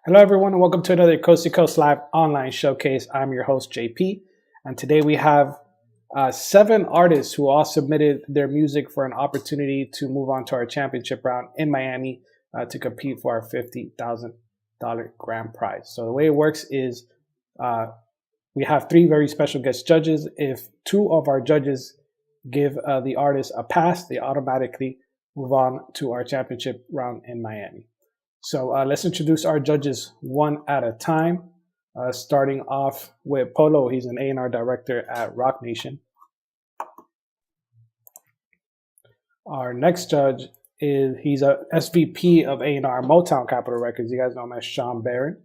Hello, everyone, and welcome to another Coast to Coast Live online showcase. I'm your host, JP, and today we have 7 artists who all submitted their music for an opportunity to move on to our championship round in Miami to compete for our $50,000 grand prize. So the way it works is we have 3 very special guest judges. If 2 of our judges give the artist a pass, they automatically move on to our championship round in Miami. So let's introduce our judges one at a time, starting off with POLO. He's an A&R director at Rock Nation. Our next judge he's a SVP of A&R Motown Capitol Records. You guys know him as SHAWN BARRON.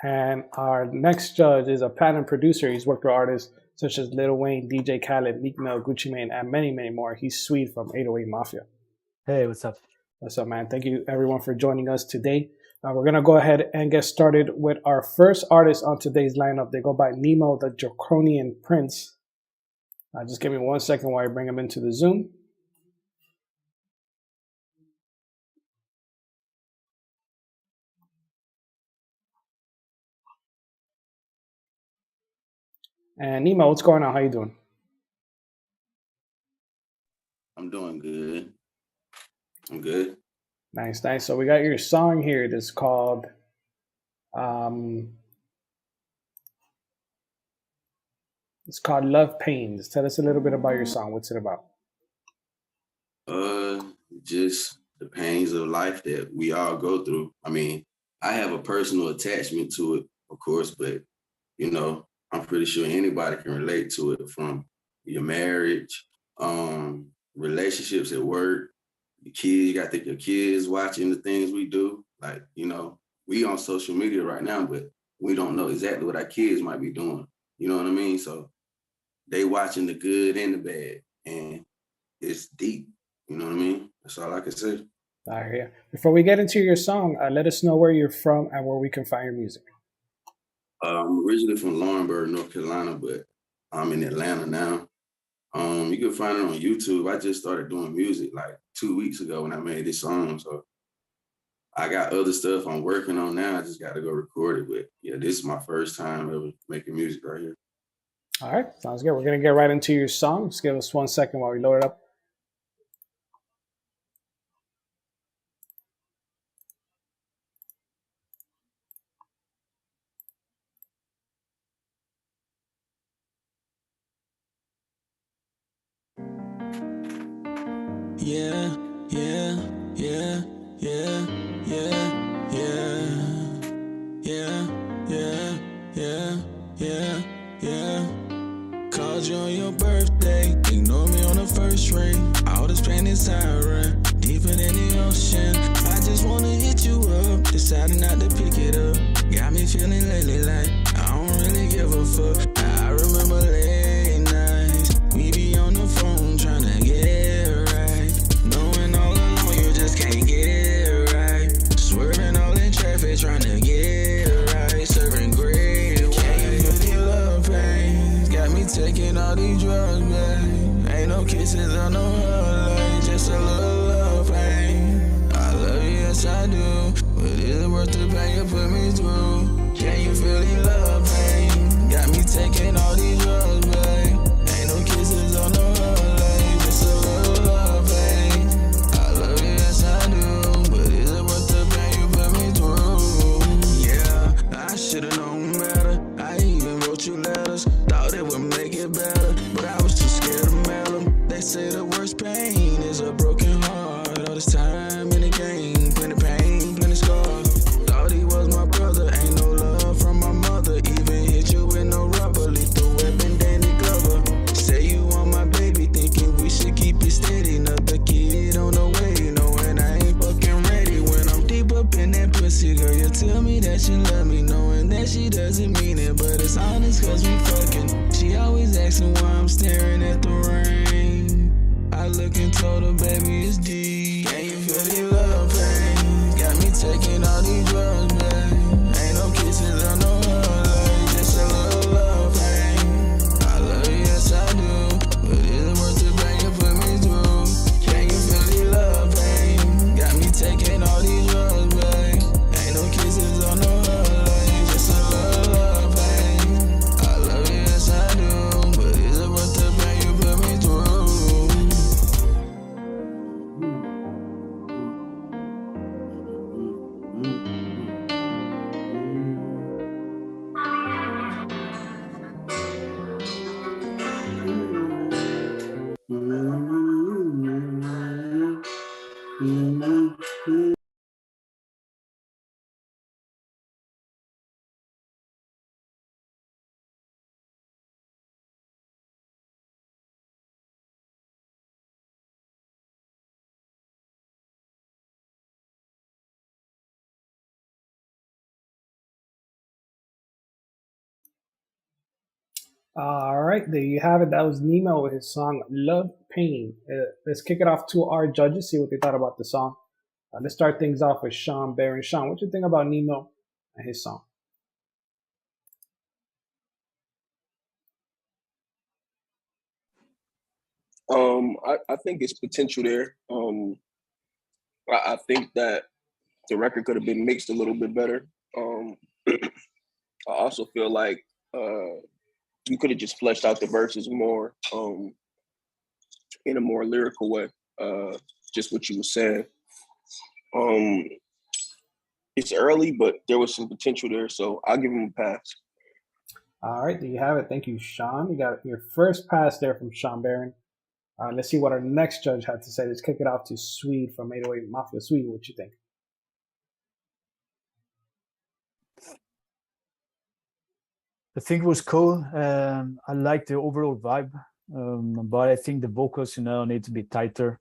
And our next judge is a platinum producer. He's worked with artists such as Lil Wayne, DJ Khaled, Meek, Gucci Mane, and many, many more. He's SWEDE from 808 Mafia. Hey, what's up? What's up, man? Thank you, everyone, for joining us today. We're going to go ahead and get started with our first artist on today's lineup. They go by Nemo, the Draconian Prince. Just give me 1 second while I bring him into the Zoom. And Nemo, what's going on? How you doing? I'm doing good. I'm good. Nice, nice. So we got your song here that's called it's called Love Pains. Tell us a little bit about your song. What's it about? Just the pains of life that we all go through. I mean, I have a personal attachment to it, of course, but you know, I'm pretty sure anybody can relate to it, from your marriage, relationships at work, your kids. You got to think your kids watching the things we do. Like, you know, we on social media right now, but we don't know exactly what our kids might be doing. You know what I mean? So they watching the good and the bad, and it's deep. You know what I mean? That's all I can say. All right, yeah. Before we get into your song, let us know where you're from and where we can find your music. I'm originally from Lawrenceburg, North Carolina, but I'm in Atlanta now. You can find it on YouTube. I just started doing music like 2 weeks ago when I made this song. So I got other stuff I'm working on now. I just got to go record it. But yeah, this is my first time ever making music right here. All right, sounds good. We're going to get right into your song. Just give us 1 second while we load it up. Yeah, yeah, yeah, yeah, yeah, yeah, yeah, yeah, yeah, yeah. Called you on your birthday, ignore me on the first ring. All this pain is siren, deeper than the ocean. I just wanna hit you up, decided not to pick it up. Got me feeling lately like I don't really give a fuck. I remember late nights, we be on the phone trying to get can't get it right. Swerving all in traffic, trying to get it right. Serving great wine. Can't you feel the love pain? Got me taking all these drugs, babe. Ain't no kisses on no hug, just a little love pain. I love you, yes I do, but is it worth the pain you put me through? Can you feel the love pain? Got me taking all these drugs, babe. Ain't no kisses on no hug, just a little love pain. I do, but is it worth the pain you put me through? Yeah, I should've known better. I even wrote you letters, thought it would make it better, but I was too scared to mail them. They say the worst pain is a broken heart. All this time in the game, plenty pain, plenty scars. Thought he was my brother, ain't no love from my mother. Even hit you with no rubber, lethal weapon, Danny Glover. Say you want my baby, thinking we should keep it steady. Another kid on the way. In that pussy, girl, you tell me that you love me, knowing that she doesn't mean it, but it's honest cause we fucking. She always asking why I'm staring at the rain. I look and told her, baby, it's deep. Can you feel the love pain? Got me taking all these drugs, babe. Ain't no kisses on no hug, just a little love pain. I love you, yes I do, but is it worth the pain you put me through? Can you feel the love pain? Got me taking All right, there you have it. That was Nemo with his song Love Pain. Let's kick it off to our judges, see what they thought about the song. Let's start things off with Sean Barron. Sean, what you think about Nemo and his song? I think it's potential there. I think that the record could have been mixed a little bit better. I also feel like you could have just fleshed out the verses more in a more lyrical way. Just what you were saying. It's early, but there was some potential there, so I'll give him a pass. All right, there you have it. Thank you, Sean. You got your first pass there from Sean Barron. Let's see what our next judge had to say. Let's kick it off to SWEDE from 808 Mafia. SWEDE, what you think? I think it was cool. I like the overall vibe, but I think the vocals, need to be tighter.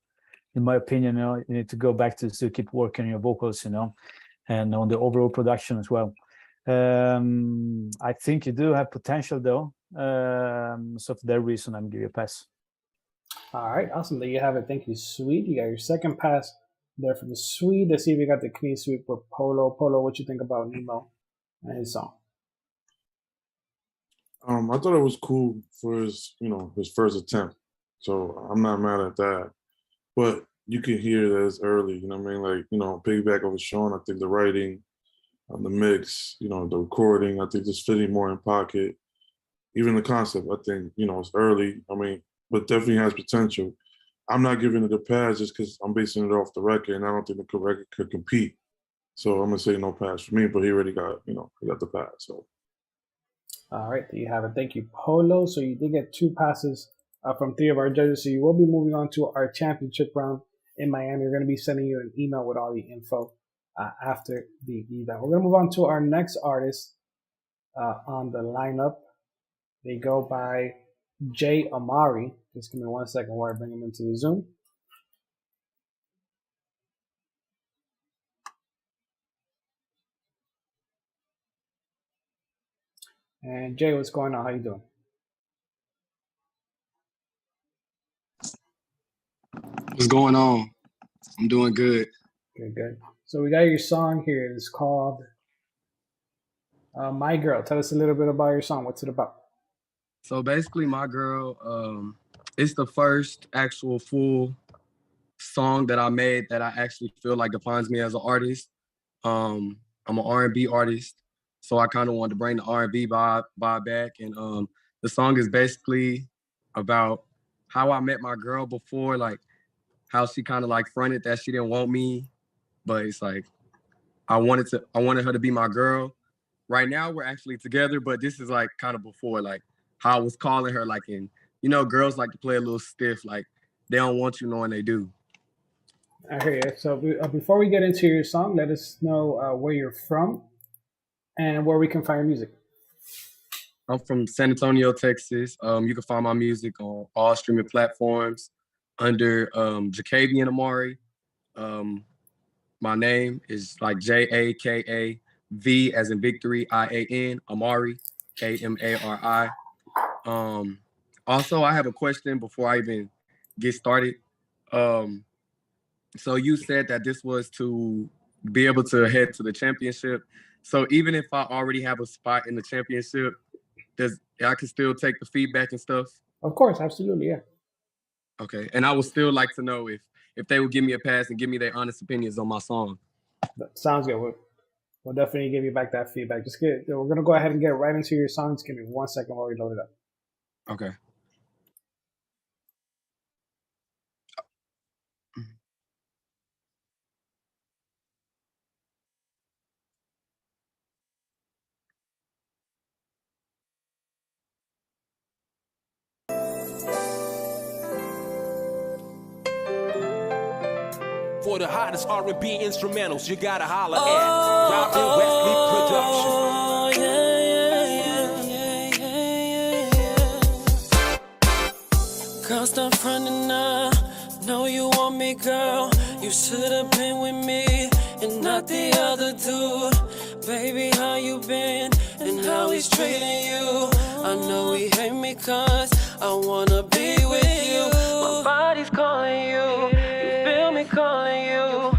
In my opinion, you need to go back to keep working on your vocals, and on the overall production as well. I think you do have potential, though. So for that reason, I'm giving you a pass. All right, awesome. There you have it. Thank you, SWEDE. You got your second pass there from the SWEDE. Let's see if you got the clean sweep with POLO. POLO, what you think about Nemo and his song? I thought it was cool for his, his first attempt. So I'm not mad at that. But you can hear that it's early, piggyback over Sean. I think the writing, the mix, the recording, I think just fitting more in pocket. Even the concept, I think, it's early. But definitely has potential. I'm not giving it a pass just because I'm basing it off the record, and I don't think the record could compete. So I'm gonna say no pass for me. But he already got, he got the pass. So. All right, there you have it. Thank you, POLO. So you did get 2 passes from 3 of our judges. So you will be moving on to our championship round in Miami. We're going to be sending you an email with all the info after the event. We're going to move on to our next artist on the lineup. They go by Jay Amari. Just give me 1 second while I bring him into the Zoom. And Jay, what's going on? How you doing? What's going on? I'm doing good. Good. So we got your song here. It's called My Girl. Tell us a little bit about your song. What's it about? So basically, My Girl, it's the first actual full song that I made that I actually feel like defines me as an artist. I'm an R&B artist, so I kind of wanted to bring the R&B vibe back. And the song is basically about how I met my girl before, like how she kind of like fronted that she didn't want me, but it's like I wanted her to be my girl. Right now we're actually together, but this is like kind of before, like how I was calling her, like girls like to play a little stiff, like they don't want you knowing they do. I hear you. So before we get into your song, let us know where you're from and where we can find your music. I'm from San Antonio, Texas. You can find my music on all streaming platforms under Jakavian Amari. My name is like JAKAV as in victory, IAN, Amari, AMARI. Also, I have a question before I even get started. So you said that this was to be able to head to the championship. So even if I already have a spot in the championship, I can still take the feedback and stuff? Of course, absolutely, yeah. Okay, and I would still like to know if they would give me a pass and give me their honest opinions on my song. That sounds good. We'll definitely give you back that feedback. We're gonna go ahead and get right into your song. Just give me 1 second while we load it up. Okay. For the hottest R&B instrumentals, you gotta holler at Robin Wesley Production. Girl, stop frontin' now. Know you want me, girl. You should've been with me and not the other dude. Baby, how you been and how he's treating you? I know he hate me cause I wanna be with you. My body's calling you. You feel me calling you.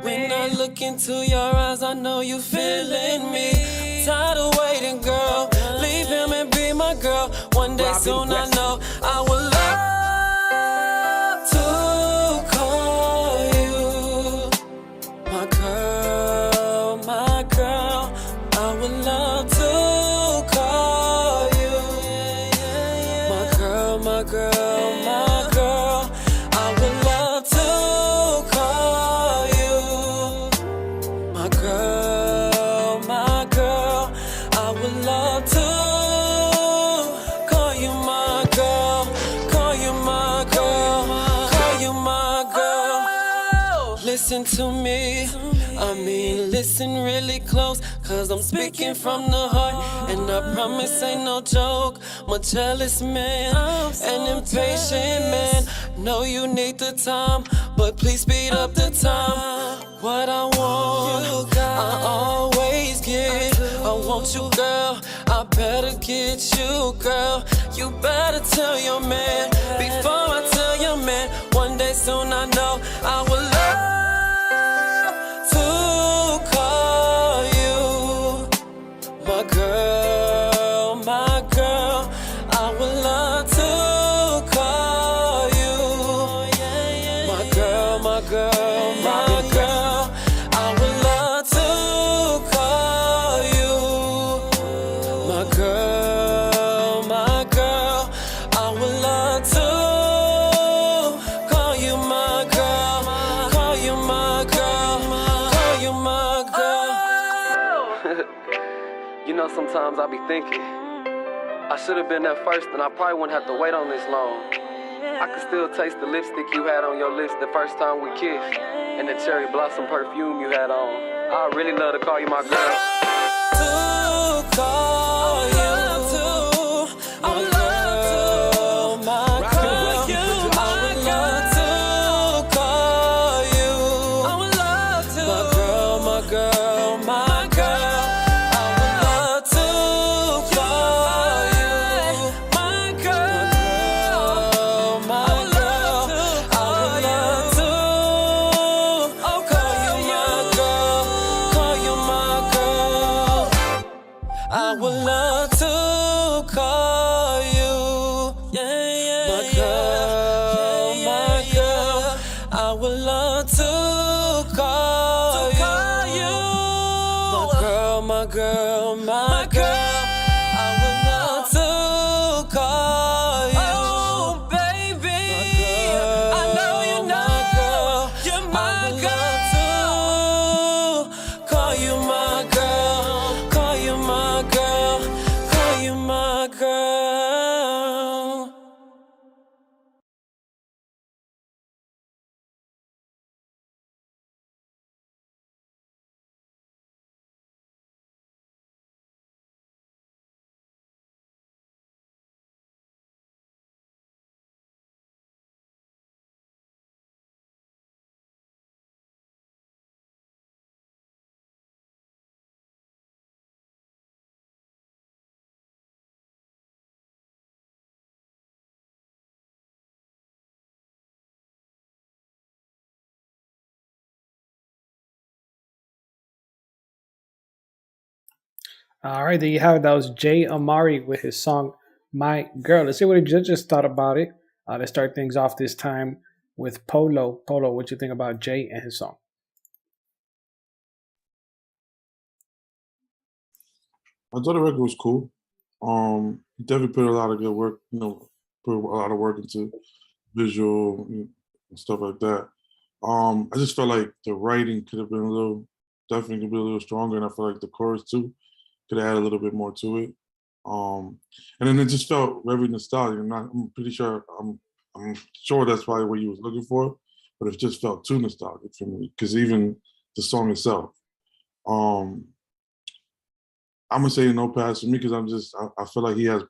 When I look into your eyes, I know you feeling me. Tired of waiting, girl. Leave him and be my girl. One day soon I know I will love to call you my girl, my girl. I would love to call you my girl, my girl, my girl. I would love to call you my girl, my girl. I would love to call you my girl, call you my girl, call you my girl. Listen to me, I mean listen really close, cause I'm speaking from the heart, and I promise ain't no joke. I'm a jealous man, an impatient man. Know you need the time, but please speed up the time. What I want, I always get. I want you, girl, I better get you, girl. You better tell your man, before I tell your man. One day soon I know I will love to call you my girl, my girl. I would love to call you my girl, my girl, my girl. I would love to call you my girl, my girl. I would love to call you my girl, call you my girl, call you my girl. You know, sometimes I be thinking I should have been there first, and I probably wouldn't have to wait on this long. I can still taste the lipstick you had on your lips the first time we kissed, and the cherry blossom perfume you had on. I really love to call you my girl. To call you my girl, my girl. I would love to call you my girl, my girl, my girl. I would love to call you my girl, my girl. I would love to call you my girl, call you my girl. I would love to call you my girl, my girl. I would love to call you my girl, my girl, my girl. I would love to call you, oh baby. I know you know you're my girl. Call you my girl, call you my girl, call you my girl. All right, there you have it. That was Jay Amari with his song "My Girl." Let's see what the judges thought about it. Let's start things off this time with Polo. Polo, what you think about Jay and his song? I thought the record was cool. He definitely put a lot of good work, put a lot of work into visual and stuff like that. I just felt like the writing could have been definitely could be a little stronger, and I feel like the chorus too could add a little bit more to it. And then it just felt very nostalgic. I'm pretty sure, I'm sure that's probably what you was looking for, but it just felt too nostalgic for me. Because even the song itself, I'm gonna say no pass for me because I feel like he has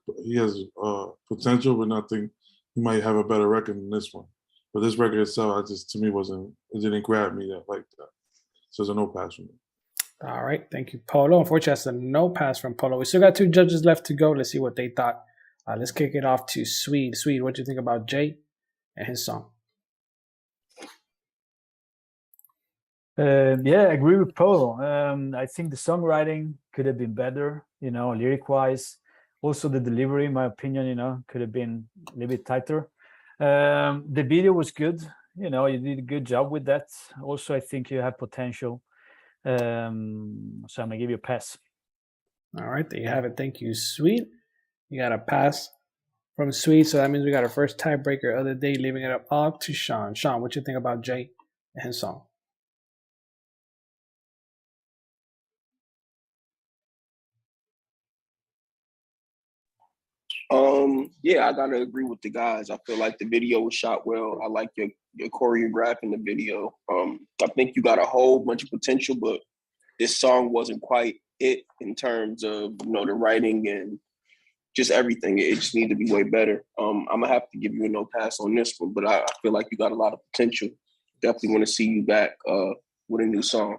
potential, but I think he might have a better record than this one. But this record itself, to me it didn't grab me like that. So it's a no pass for me. All right, thank you, Polo. Unfortunately, that's a no pass from Polo. We still got 2 judges left to go. Let's see what they thought. Let's kick it off to Swede. Swede, what do you think about Jay and his song? Yeah, I agree with Polo. I think the songwriting could have been better, lyric-wise. Also, the delivery, in my opinion, could have been a little bit tighter. The video was good. You did a good job with that. Also, I think you have potential. So I'm gonna give you a pass. All right, there you have it. Thank you, Swede. You got a pass from Swede, so that means we got our first tiebreaker of the day, leaving it up all to Sean. Sean, what you think about Jay and his song? Yeah, I gotta agree with the guys. I feel like the video was shot well. I like your choreograph in the video. I think you got a whole bunch of potential, but this song wasn't quite it in terms of the writing and just everything. It just needed to be way better. I'm gonna have to give you a no pass on this one, but I feel like you got a lot of potential. Definitely want to see you back with a new song.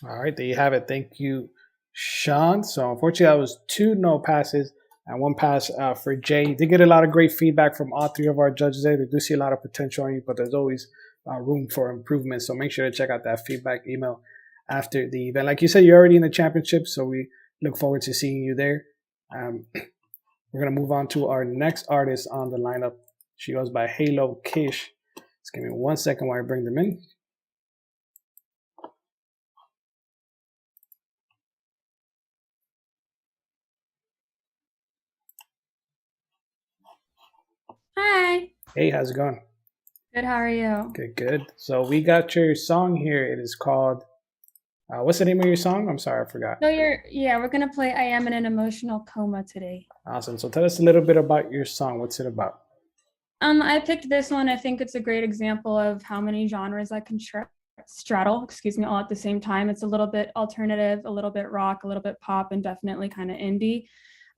All right, there you have it. Thank you, Sean. So unfortunately, that was 2 no passes and 1 pass for Jay. Did get a lot of great feedback from all 3 of our judges there. They do see a lot of potential in you, but there's always room for improvement. So make sure to check out that feedback email after the event. Like you said, you're already in the championship, so we look forward to seeing you there. We're going to move on to our next artist on the lineup. She goes by Halo Kish. Just give me 1 second while I bring them in. Hi. Hey, how's it going? Good, how are you? Good, good. So we got your song here. It is called, what's the name of your song? I'm sorry, I forgot. So we're gonna play I Am in an Emotional Coma today. Awesome. So tell us a little bit about your song. What's it about? I picked this one. I think it's a great example of how many genres I can straddle, all at the same time. It's a little bit alternative, a little bit rock, a little bit pop, and definitely kind of indie.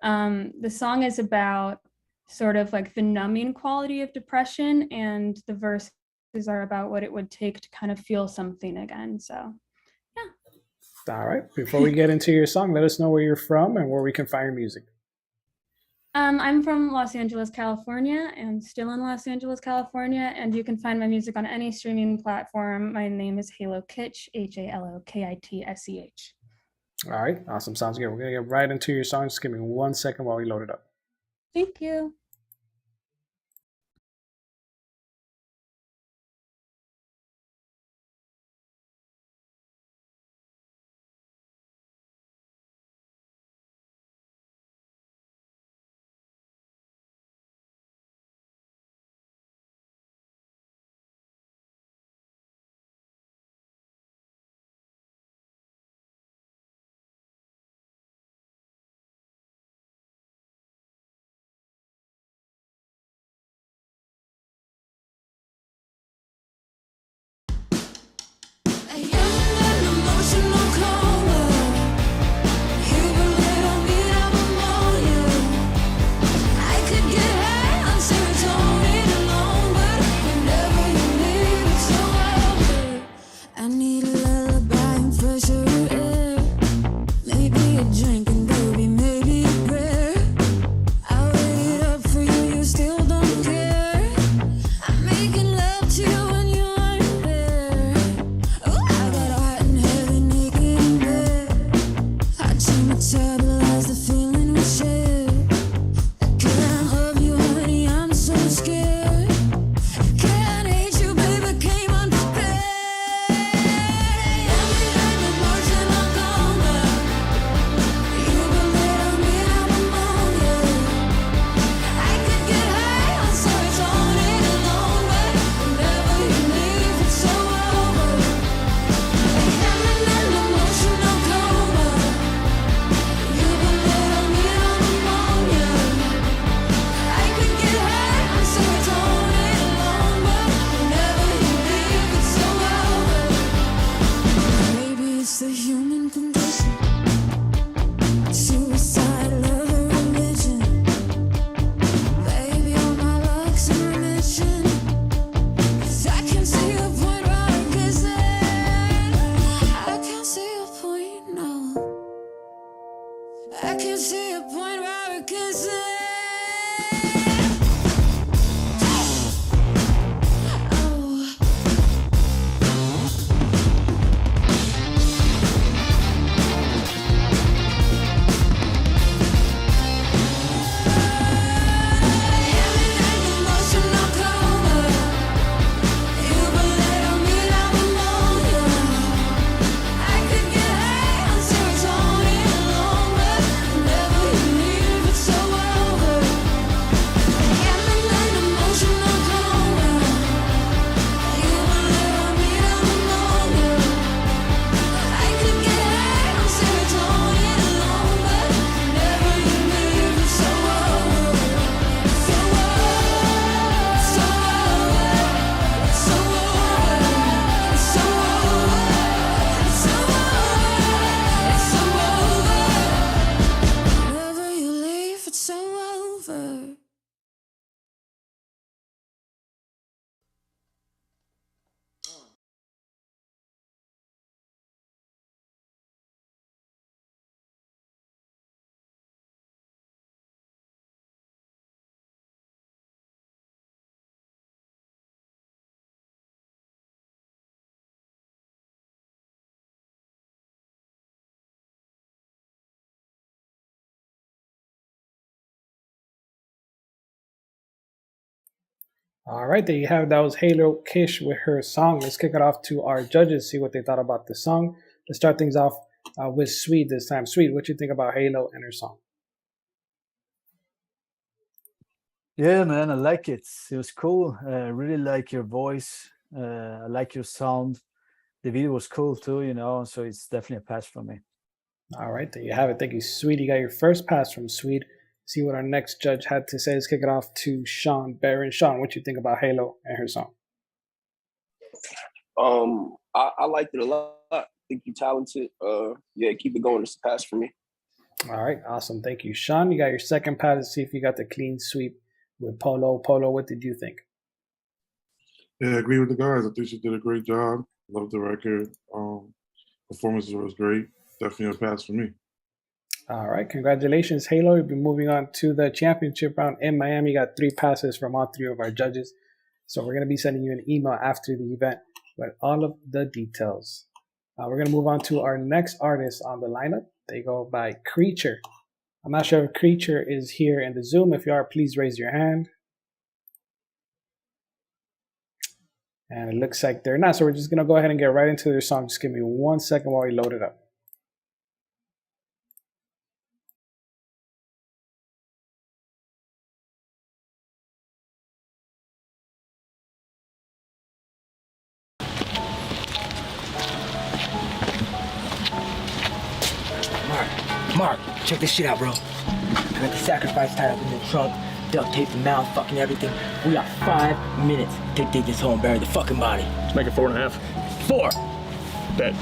The song is about sort of like the numbing quality of depression, and the verses are about what it would take to kind of feel something again. So, yeah. All right. Before we get into your song, let us know where you're from and where we can find your music. I'm from Los Angeles, California, and still in Los Angeles, California, and you can find my music on any streaming platform. My name is Halo Kitsch, HALOKITSEH. All right. Awesome. Sounds good. We're going to get right into your song. Just give me 1 second while we load it up. Thank you. All right, there you have it. That was Halo Kish with her song. Let's kick it off to our judges, see what they thought about the song. Let's start things off with SWEDE this time. SWEDE, what you think about Halo and her song? Yeah, man, I like it. It was cool. I really like your voice. I like your sound. The video was cool too, you know, so it's definitely a pass from me. All right, there you have it. Thank you, SWEDE. You got your first pass from SWEDE. See what our next judge had to say. Let's kick it off to SHAWN, BARRON. SHAWN, what you think about Halo and her song? I liked it a lot. I think you're talented. Yeah, keep it going. It's a pass for me. All right, awesome. Thank you, SHAWN. You got your second pass. Let's see if you got the clean sweep with POLO. POLO, what did you think? Yeah, I agree with the guys. I think she did a great job. Love the record. Performance was great. Definitely a pass for me. All right, congratulations, Halo. You'll be moving on to the championship round in Miami. You got 3 passes from all 3 of our judges. So we're going to be sending you an email after the event with all of the details. We're going to move on to our next artist on the lineup. They go by Creature. I'm not sure if Creature is here in the Zoom. If you are, please raise your hand. And it looks like they're not. So we're just going to go ahead and get right into their song. Just give me 1 second while we load it up. Mark, check this shit out, bro. I got the sacrifice tied up in the trunk, duct tape the mouth, fucking everything. We got 5 minutes to dig this hole and bury the fucking body. Let's make it 4.5. 4! Bet.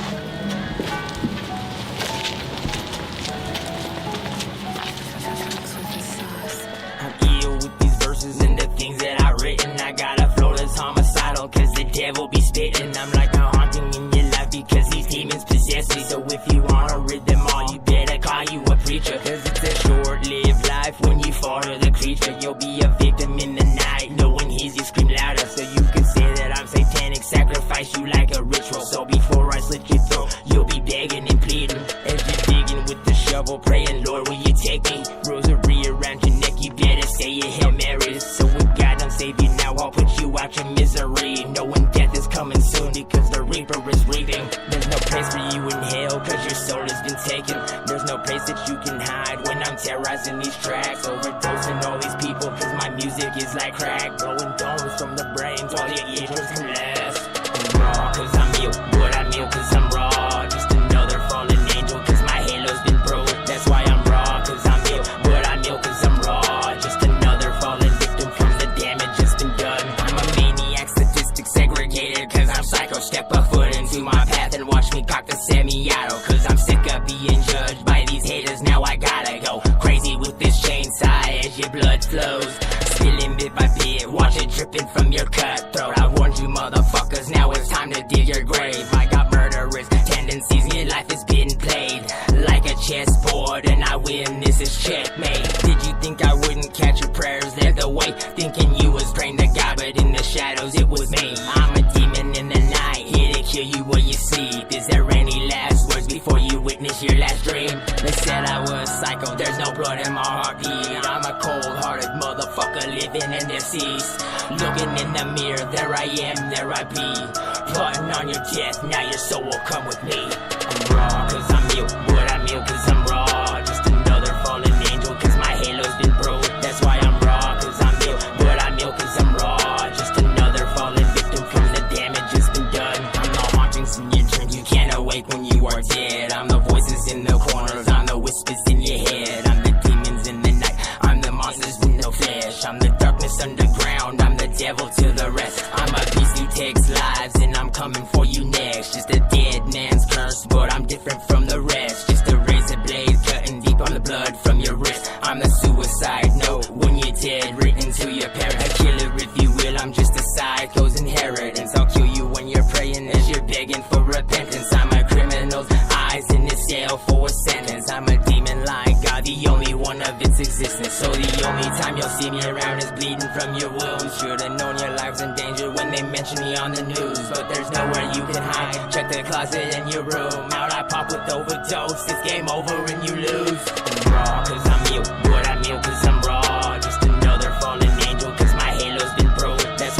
I'm ill with these verses and the things that I've written. I got a flow that's homicidal, cause the devil be spitting. I'm like a haunting in your life because these demons possess me. So if you wanna rid them all, you better call you a preacher. Cause it's a short-lived life when you fall to the creature. You'll be a victim in the night, no one hears you scream louder. So you can say that I'm satanic, sacrifice you like a ritual. So before I slit your throat, you'll be begging and pleading as you're digging with the shovel, praying, Lord, will you take me? Rosary around your neck, you better say your Hail Marys. So with God I'm Savior now, I'll put you out your misery, knowing death is coming soon because the Reaper is reaping. There's no place for you in hell cause your soul has been taken. There's no place that you can hide when I'm terrorizing these tracks, overdosing all these people cause my music is like crack, blowing domes from the brains while your ears can last. I'm raw cause I'm ill, but I'm ill cause I'm raw. Just another fallen angel cause my halo's been broke. That's why I'm raw cause I'm ill, but I'm ill cause I'm raw. Just another fallen victim from the damage that's been done. I'm a maniac, sadistic, segregated cause I'm psycho. Step a foot into my path and watch me cock the semi-auto cause I'm sick of being judged by these haters. Now I gotta go crazy with this chainsaw as your blood flows, spilling bit by bit, watch it dripping from your cutthroat. I warned you motherfuckers, now it's time to dig your grave. I got murderous tendencies, your life is being played like a chessboard and I win, this is checkmate. Did you think I wouldn't catch your prayers led the way, thinking you was praying to God, but in the shadows it was me. I'm a demon in the night, here to kill you while you sleep. Is there any last words before you witness your last dream? They said I was psycho, there's no blood in my heartbeat. I'm a cold-hearted motherfucker living in deceased. Looking in the mirror, there I am, there I be. Plotting on your death, now your soul will come with me. I'm raw cause I'm ill, but I'm ill cause I'm raw. Just another fallen angel cause my halo's been broke. That's why I'm raw cause I'm ill, but I'm ill cause I'm raw. Just another fallen victim from the damage that's been done. I'm the hauntings in your dreams, you can't awake when you are dead. I'm the voices in the corners, I'm the whispers in your head. I'm the demons in the night, I'm the monsters with no flesh. I'm the darkness underground, I'm the devil to the rest. I'm a beast who takes lives and I'm coming for you next. Just a dead man's curse, but I'm different from the rest. Just a razor blade cutting deep on the blood from your wrist. I'm the suicide note when you're dead, written to your parent. A killer if you will, I'm just a psycho's inheritance. I'll kill you when you're praying as you're begging for repentance. I'm a criminal's eyes in this cell for a sentence. I'm a demon like God, the only one of its existence. So the only time you'll see me around is bleeding from your wounds. Should've known your life's in danger when they mention me on the news. But there's nowhere you can hide, check the closet in your room. Out I pop with overdose, it's game over and you lose. I'm raw cause I'm ill, but I'm ill cause I'm raw. Just another fallen angel cause my halo's been broke. That's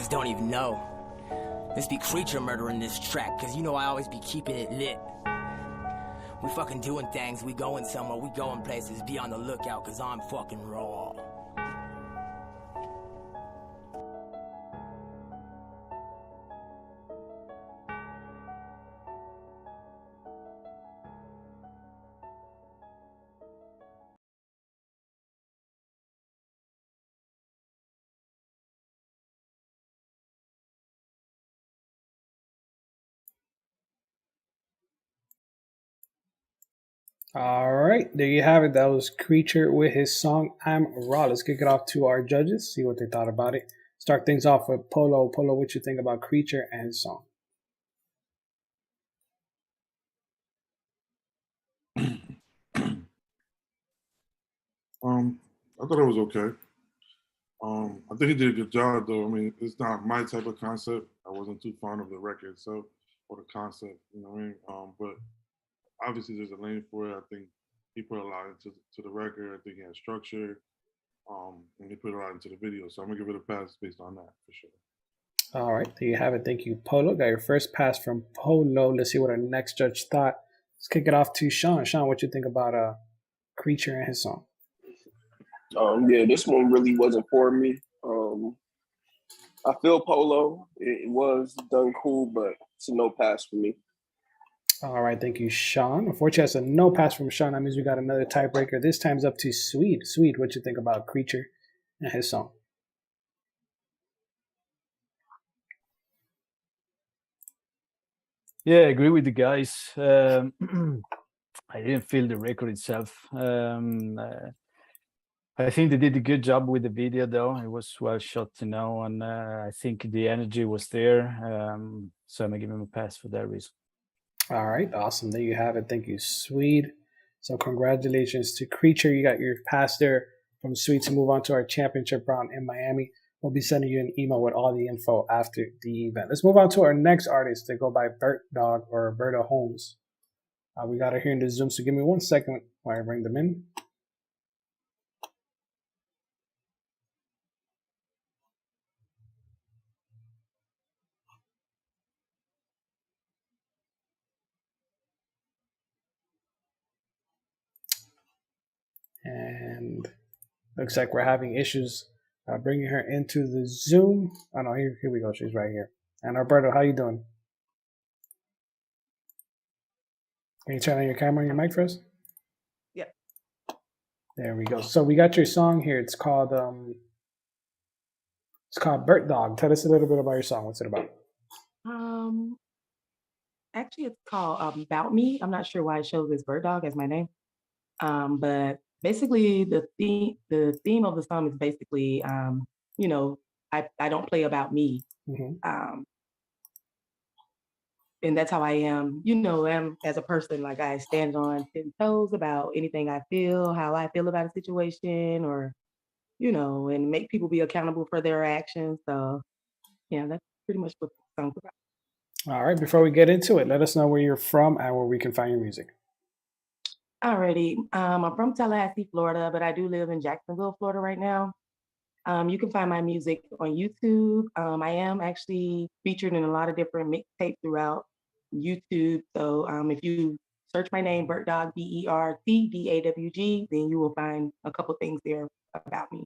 niggas don't even know. This be creature murder in this track, cause you know I always be keeping it lit. We fucking doing things, we going somewhere, we going places, be on the lookout, cause I'm fucking raw. All right, there you have it. That was Creature with his song I'm Raw. Let's kick it off to our judges, see what they thought about it. Start things off with Polo. Polo, what you think about Creature and his song? I thought it was okay. I think he did a good job, though. I mean, it's not my type of concept. I wasn't too fond of the record itself or the concept, you know what I mean? But obviously, there's a lane for it. I think he put a lot into the record. I think he had structure, and he put a lot into the video. So I'm gonna give it a pass based on that for sure. All right, there you have it. Thank you, Polo. Got your first pass from Polo. Let's see what our next judge thought. Let's kick it off to Sean. Sean, what you think about Creature and his song? Yeah, this one really wasn't for me. I feel Polo. It was done cool, but it's a no pass for me. All right, thank you, Sean. Unfortunately, that's a no pass from Sean. That means we got another tiebreaker. This time's up to SWEDE. SWEDE, what you think about Creature and his song? Yeah, I agree with the guys. I didn't feel the record itself. I think they did a good job with the video, though. It was well shot, you know, and I think the energy was there. So I'm gonna give him a pass for that reason. All right, awesome. There you have it. Thank you, SWEDE. So congratulations to Creature. You got your pass there from SWEDE to move on to our championship round in Miami. We'll be sending you an email with all the info after the event. Let's move on to our next artist. They go by Bert Dog or Berta Holmes. We got her here in the Zoom, so give me 1 second while I bring them in. And looks like we're having issues bringing her into the Zoom. Oh no, here we go. She's right here. And Alberto, how you doing? Can you turn on your camera and your mic for us? Yep. There we go. So we got your song here. It's called Bert Dog. Tell us a little bit about your song. What's it about? Actually, it's called About Me. I'm not sure why it shows this Bird Dog as my name. But basically the theme of the song is basically, you know, I don't play about me. Mm-hmm. And that's how I am, you know, as a person. Like I stand on 10 toes about anything I feel, how I feel about a situation, or, you know, and make people be accountable for their actions. So yeah, that's pretty much what the song's about. All right, before we get into it, let us know where you're from and where we can find your music. Alrighty, I'm from Tallahassee, Florida, but I do live in Jacksonville, Florida right now. You can find my music on YouTube. I am actually featured in a lot of different mixtapes throughout YouTube. So if you search my name, Bert Dog, BERTDAWG, then you will find a couple things there about me.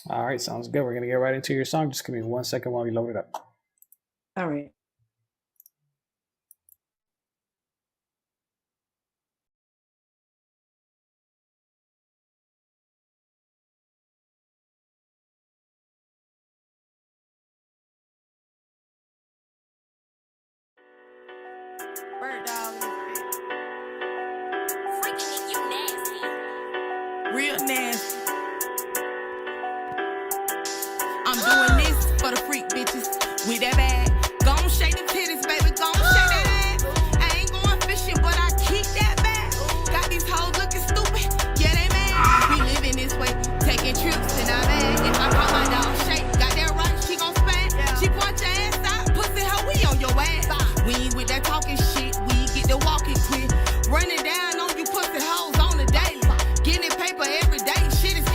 All right, sounds good. We're going to get right into your song. Just give me 1 second while we load it up. All right. Real nasty. I'm doing this for the freak bitches with that bag. Gon' shake the titties, baby. Gon' shake that ass. I ain't going fishing, but I keep that bag. Got these hoes looking stupid. Yeah, they mad. We living this way, taking trips in our bag. If I call my dog shake, got that right, she gon' spank. She point your ass out, pussy hoe, we on your ass. We ain't with that talking shit, we get the walking quick. Running down on you pussy hoes on the daily. Getting paper every day, shit is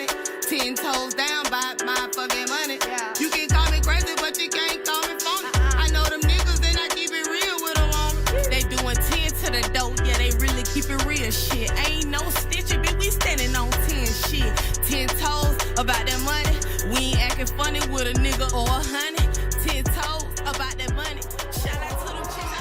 money. 10 toes down by my fucking money. You can call me crazy, but you can't call me phony. I know them niggas and I keep it real with them on me. They doing 10 to the dope, yeah, they really keep it real shit. Ain't no stitching, bitch, we standing on 10 shit. 10 toes about that money. We ain't acting funny with a nigga or a honey. 10 toes about that money. Shout out to them chicks.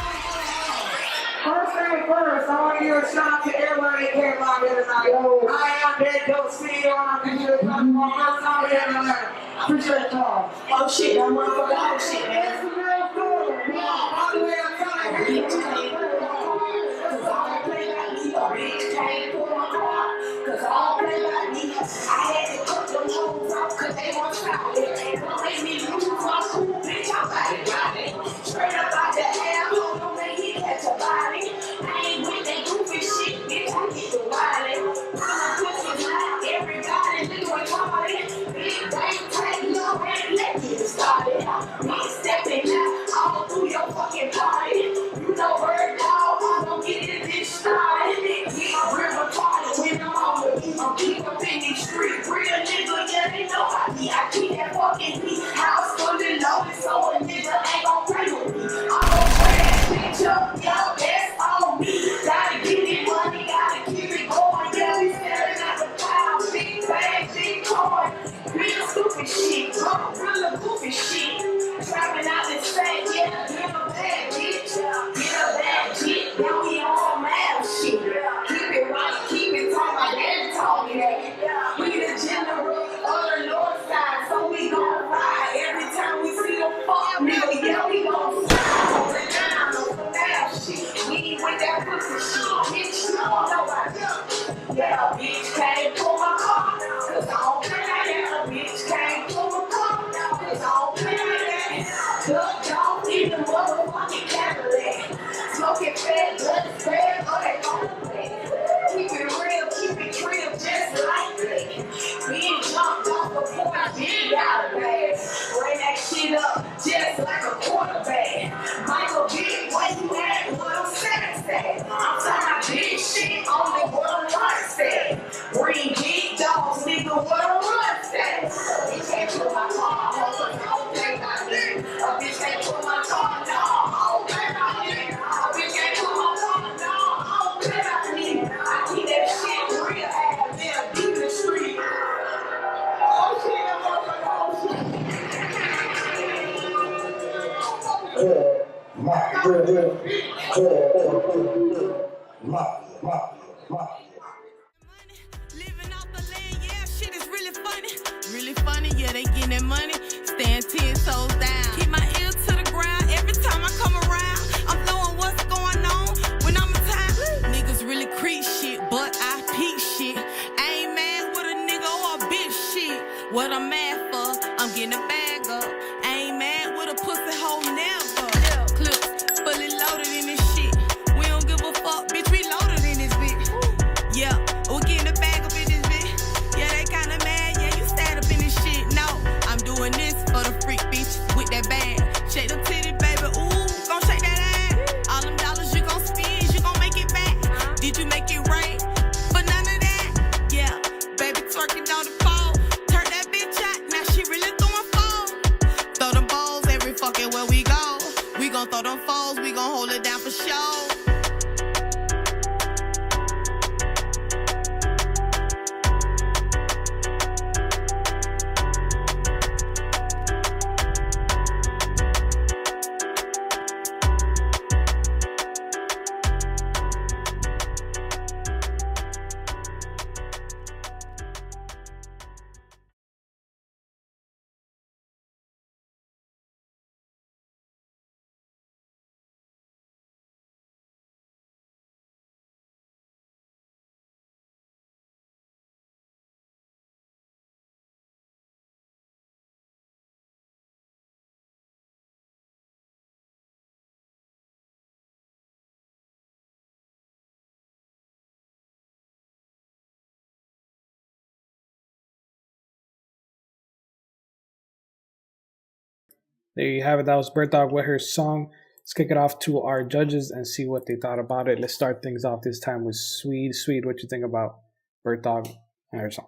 First thing first, I want to give a shout out to everybody that came out here tonight. I am that dope CEO, and I'm here to talk about my song here tonight. Appreciate y'all. Oh shit, that motherfucker, oh shit, man. It's real cool. All the way up time. Bitch can't pull my car, cause I don't play like me. A bitch can't pull my car, cause I don't play like me. I had to cut them hoes off, cause they want solid. Don't make me lose my cool, bitch, I'm about to got it. Straight up out the air, don't make me catch a body. I ain't with that goofy shit, bitch, I get the wallet. I'm pussy loud, everybody doing party. Big bang, take no man, let's get it started. Me stepping out all through your fucking party. You know bird dog, I'm gon' get this bitch started. Yeah, real retarded when I'm on the beat. I'm keep up in these streets. Real nigga, yeah, they know I be. I keep that fucking beat. House fully loaded, so a nigga ain't gon' play with me. I'm gon' play that bitch up, yo, that's on me. Gotta get it money, gotta keep it going. Yeah, we selling out the pound, big bag, big coin. Real stupid shit, real goofy shit. Trapping out this thing, yeah, get a bad bitch. Get a bad bitch, now we on mad shit. Keep it right, keep it talk like that, talking that. We the general of the north side, so we gon' ride. Every time we see them fuck nigga, yeah, we gon' slide. Hold it down on some mad shit. We ain't with that pussy shit, bitch, you don't know about that. Yeah, bitch can't pull my car, cause I don't play like that. Bitch can't pull my car, cause I don't play like that. Duck dog in the motherfucking Cadillac. Smoking fat, blood spread, or they on the plate. Keep it real, keep it real, just like that. Being jumped off the point, big got a bag. Bring that shit up, just like a quarterback. Michael Big, where you at? What I'm saying? I'm talking about big shit, only what I'm saying. Bring big dogs, nigga, what I'm saying. Bitch can't put my car on, so don't play my dick. A bitch can't put my car, no, I don't play my dick. A bitch can't put my car, no, I don't play my dick. I keep that shit real ass there, deep in the street. Oh shit, I'm on the Living off the land, yeah, shit is really funny. Really funny, yeah, they getting that money. Stand 10 toes down. Keep my ear to the ground every time I come around. I'm knowing what's going on when I'm in town. Niggas really creep shit, but I peep shit. I ain't mad with a nigga or a bitch shit. What I'm mad for, I'm getting a bag up. I ain't mad with a pussy hole never. Clips fully loaded in this shit. We don't give a fuck, bitch, we loaded in this bitch. Yeah, we getting a bag up in this bitch. Yeah, they kinda mad, yeah, you stand up in this shit. No, I'm doing this for the freak bitch with that bag. Shake them titties, baby, ooh, gon' shake that ass. All them dollars you gon' spend, you gon' make it back. Did you make it rain? For none of that? Yeah, baby twerking on the phone. Turn that bitch out, now she really throwing phones. Throw them balls every fucking where we go. We gon' throw them foes, we gon' hold it down for sure. There you have it. That was Bird Dog with her song. Let's kick it off to our judges and see what they thought about it. Let's start things off this time with SWEDE. SWEDE, what you think about Bird Dog and her song?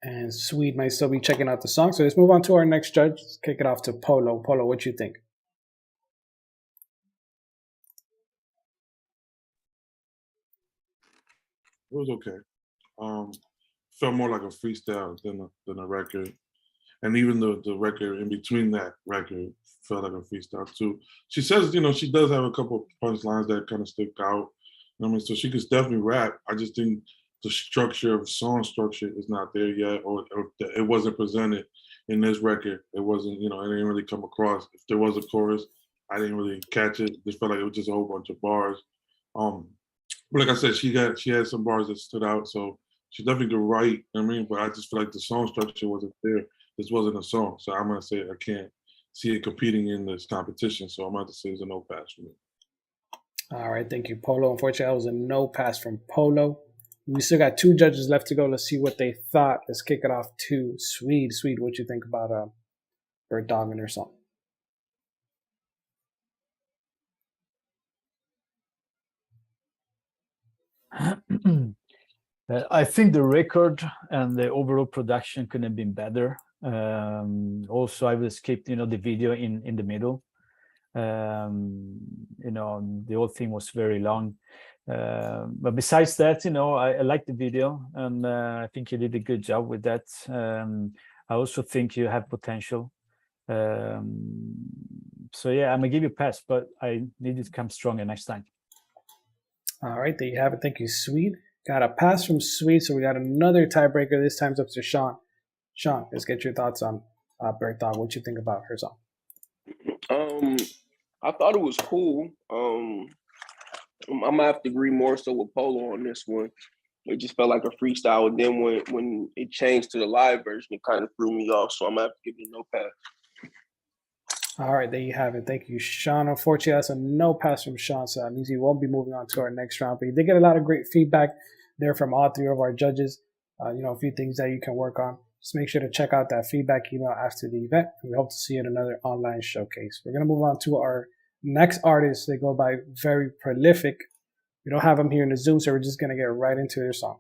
and Swede might still be checking out the song. So let's move on to our next judge. Let's kick it off to Polo. Polo, what you think? It was okay. Felt more like a freestyle than a record. And even the record in between that record felt like a freestyle too. She says, she does have a couple of punchlines that kind of stick out. So she could definitely rap. I just think the structure of song structure is not there yet, or it wasn't presented in this record. It wasn't, it didn't really come across. If there was a chorus, I didn't really catch it. It just felt like it was just a whole bunch of bars. But like I said, she had some bars that stood out, so she definitely could write. But I just feel like the song structure wasn't there. This wasn't a song, so I'm gonna say I can't see it competing in this competition. So I'm gonna have to say it's a no pass for me. All right, thank you, Polo. Unfortunately, that was a no pass from Polo. We still got 2 judges left to go. Let's see what they thought. Let's kick it off to Swede. Swede, what you think about Bird Dog and her song? I think the record and the overall production could have been better. Also, I would skip, the video in the middle. The whole thing was very long. But besides that, I like the video, and I think you did a good job with that. I also think you have potential. So yeah, I'm gonna give you a pass, but I need you to come stronger next time. All right, there you have it. Thank you, Swede. Got a pass from Swede, so we got another tiebreaker. This time's up to Sean. Sean, let's get your thoughts on Bird Dog. What you think about her song? I thought it was cool. I'm gonna have to agree more so with Polo on this one. It just felt like a freestyle, and then when it changed to the live version, it kind of threw me off. So I'm gonna have to give it a no pass. All right, there you have it. Thank you, Sean. Unfortunately, that's a no pass from Sean, so that means he won't be moving on to our next round. But he did get a lot of great feedback there from all 3 of our judges. A few things that you can work on. Just make sure to check out that feedback email after the event. We hope to see you in another online showcase. We're going to move on to our next artist. They go by Very Prolific. We don't have them here in the Zoom, so we're just going to get right into their song.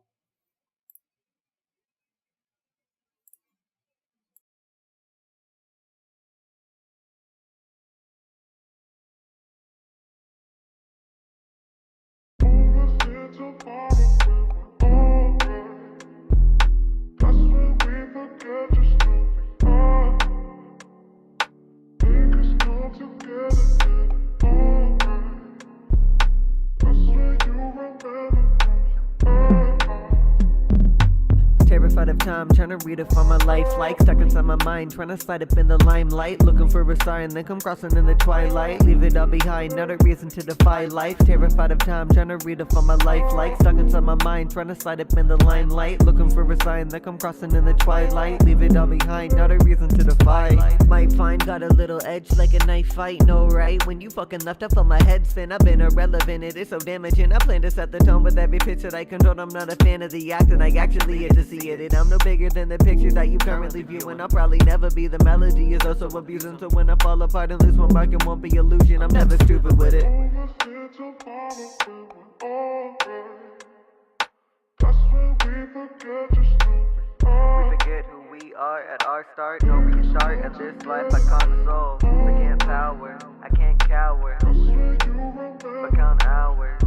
Terrified of time, trying to redefine my life, like stuck inside my mind, trying to slide up in the limelight, looking for a star and then come crossing in the twilight, leave it all behind, not a reason to defy life. Terrified of time, trying to redefine my life, like stuck inside my mind, trying to slide up in the limelight, looking for a sign that come crossing in the twilight, leave it all behind, not a reason to defy. Might find got a little edge like a knife fight, no right? When you fucking left, I felt my head spin. I've been irrelevant, it is so damaging. I plan to set the tone with every pitch that I control. I'm not a fan of the act, and I actually hate to see it. And I'm no bigger than the picture that you currently view, and I'll probably never be. The melody is also abusing, so when I fall apart and lose my mark, it won't be illusion. I'm never stupid with it. We forget who we are at our start. No restart at this life I console. I can't power, I can't cower, but count hours.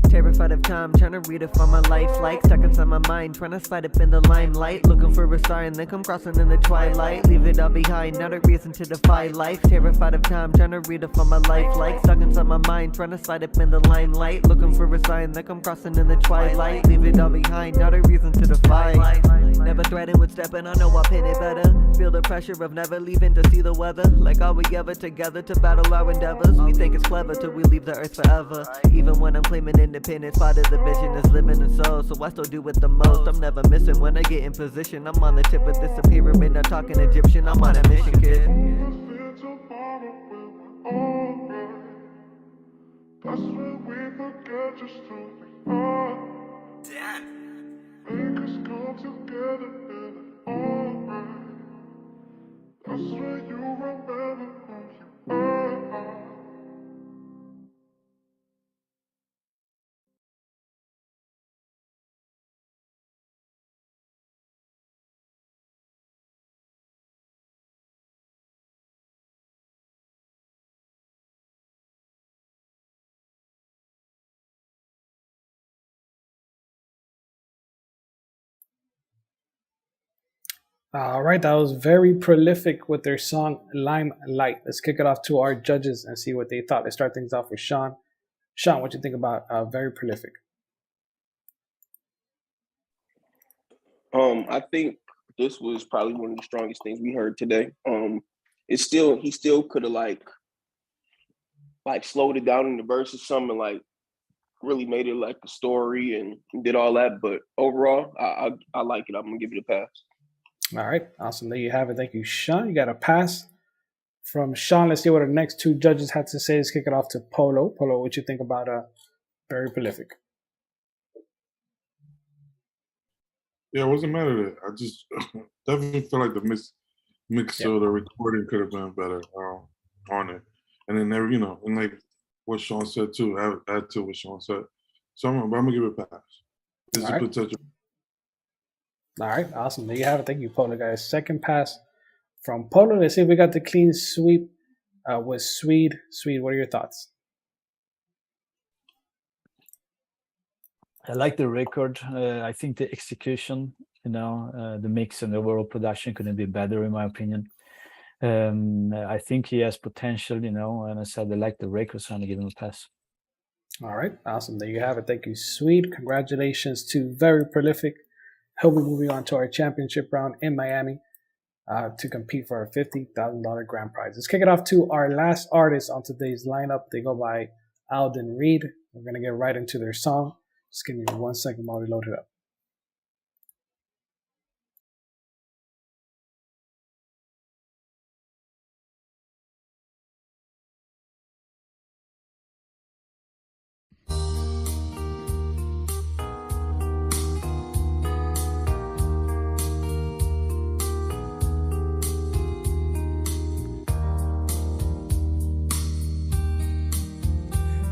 Terrified of time, trying to redefine my life, like stuck inside my mind, trying to slide up in the limelight, looking for a star and then come crossing in the twilight, leave it all behind, not a reason to defy life. Terrified of time, trying to redefine my life, like stuck inside my mind, trying to slide up in the limelight, looking for a sign that come crossing in the twilight, leave it all behind, not a reason to defy. Never threatened with stepping, I know I've hit it better. Feel the pressure of never leaving to see the weather. Like are we ever together to battle our endeavors? We think it's clever till we leave the earth forever. Even when I'm claiming independence, part of the vision is living in soul, so I still do it the most. I'm never missing when I get in position. I'm on the tip of this pyramid, not talking Egyptian. I'm on a mission, kid. That's when we forget just who we are. Damn. Make us come together and it's alright. That's when you remember who you are. All right, that was very prolific with their song Limelight. Let's kick it off to our judges and see what they thought. Let's start things off with Sean. Sean, what you think about Very Prolific? I think this was probably one of the strongest things we heard today. He still could have like slowed it down in the verse or something, like really made it like a story and did all that. But overall, I like it. I'm gonna give it a pass. All right, awesome. There you have it. Thank you, Sean. You got a pass from Sean. Let's see what our next two judges had to say. Let's kick it off to Polo. Polo, what you think about Very Prolific? Yeah, it wasn't mad at it. I just definitely feel like the mix of the recording could have been better on it. And then and like what Sean said too, add to what Sean said. So I'm gonna give it a pass. This is potential. All right, awesome. There you have it. Thank you, Polo, guys. Second pass from Polo. Let's see if we got the clean sweep with SWEDE. SWEDE, what are your thoughts? I like the record. I think the execution, the mix and the overall production couldn't be better, in my opinion. I think he has potential, and I said I like the record, so I'm going to give him a pass. All right, awesome. There you have it. Thank you, SWEDE. Congratulations to Very Prolific. He'll be moving on to our championship round in Miami to compete for a $50,000 grand prize. Let's kick it off to our last artist on today's lineup. They go by Alden Reed. We're going to get right into their song. Just give me 1 second while we load it up.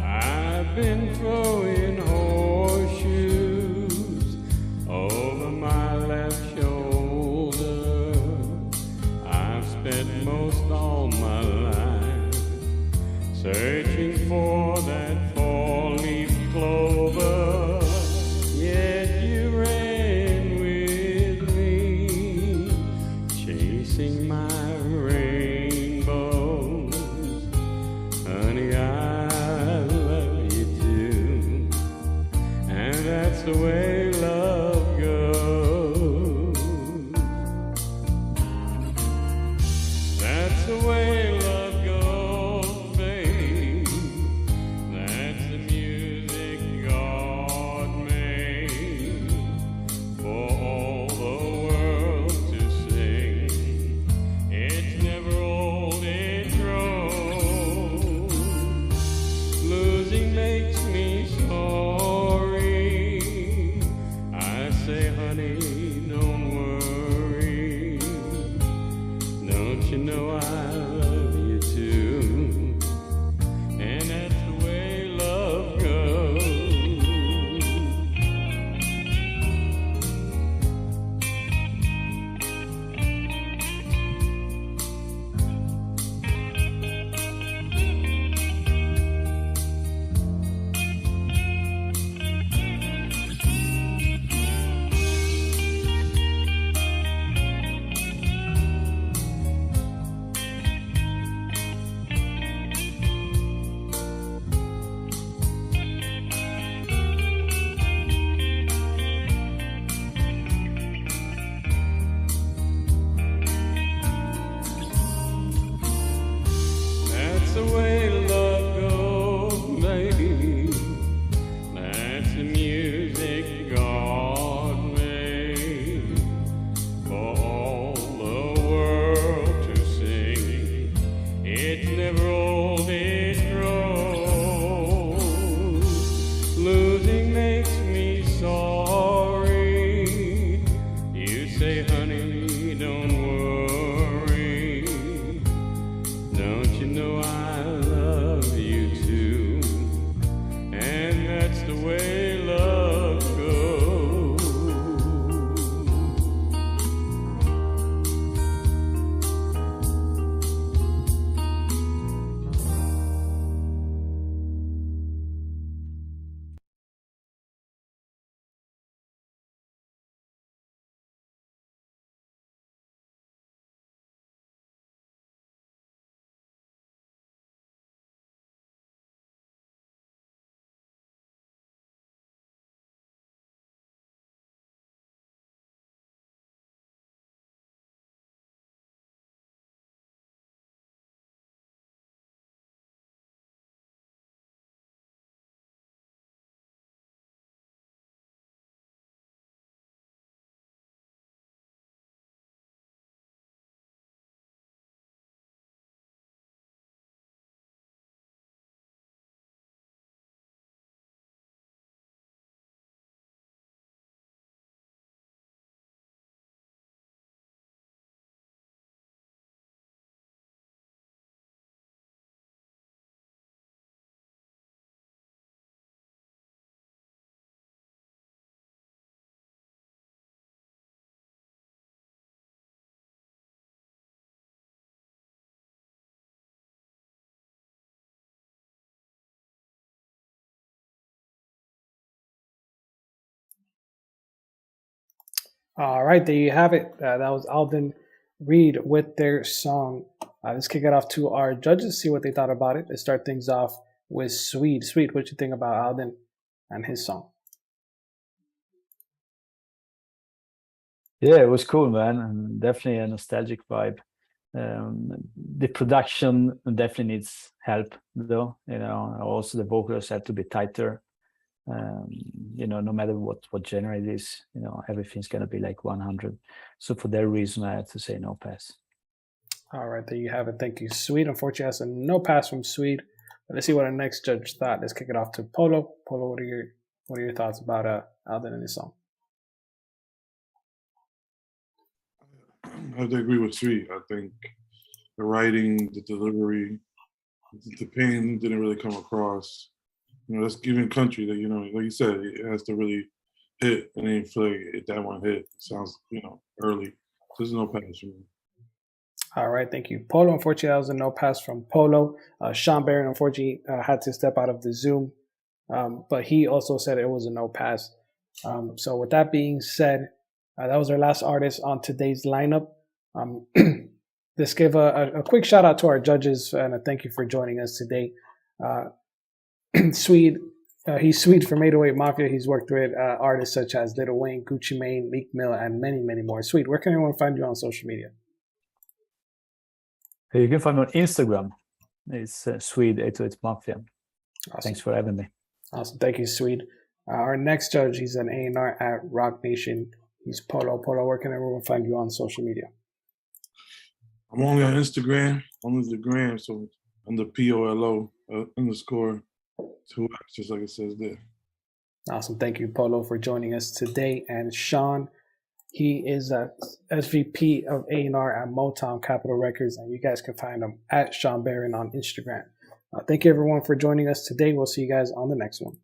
I've been throwing horseshoes over my left shoulder. I've spent most all my life searching for that four-leaf clover. Yet you ran with me, chasing my rainbows. Honey, I love you too, and that's the way love goes. That's the way love goes, babe. That's the music God made for all the world to sing. It's never old, it grows. Losing makes me sorry. All right, there you have it. That was Alden Reed with their song. Let's kick it off to our judges, see what they thought about it. Let's start things off with SWEDE. SWEDE, what you think about Alden and his song? Yeah, it was cool, man, and definitely a nostalgic vibe. The production definitely needs help, though. Also the vocals have to be tighter. No matter what genre it is, everything's gonna be like 100. So for that reason, I have to say no pass. All right, there you have it. Thank you, SWEDE. Unfortunately, that's a no pass from SWEDE. But let's see what our next judge thought. Let's kick it off to POLO. POLO, what are your thoughts about Alden and his song? I have to agree with SWEDE. I think the writing, the delivery, the pain didn't really come across. That's giving country that, like you said, it has to really hit, and then feel like that one hit. It sounds, early. There's no pass for me. All right, thank you, POLO. Unfortunately, that was a no pass from POLO. Sean Barron, unfortunately, had to step out of the Zoom, but he also said it was a no pass. So with that being said, that was our last artist on today's lineup. Let's give a quick shout out to our judges and a thank you for joining us today. SWEDE, he's SWEDE from 808 Mafia. He's worked with artists such as Lil Wayne, Gucci Mane, Meek Mill, and many, many more. SWEDE, where can everyone find you on social media? You can find me on Instagram. It's SWEDE 808 Mafia. Awesome. Thanks for having me. Awesome. Thank you, SWEDE. Our next judge, he's an A&R at Rock Nation. He's POLO. POLO, where can everyone find you on social media? I'm only on Instagram, only the gram, so under POLO _ 2X, just like it says there. Awesome. Thank you, POLO, for joining us today. And Sean, he is a SVP of A&R at Motown Capitol Records, and you guys can find him at Sean Barron on Instagram. Thank you, everyone, for joining us today. We'll see you guys on the next one.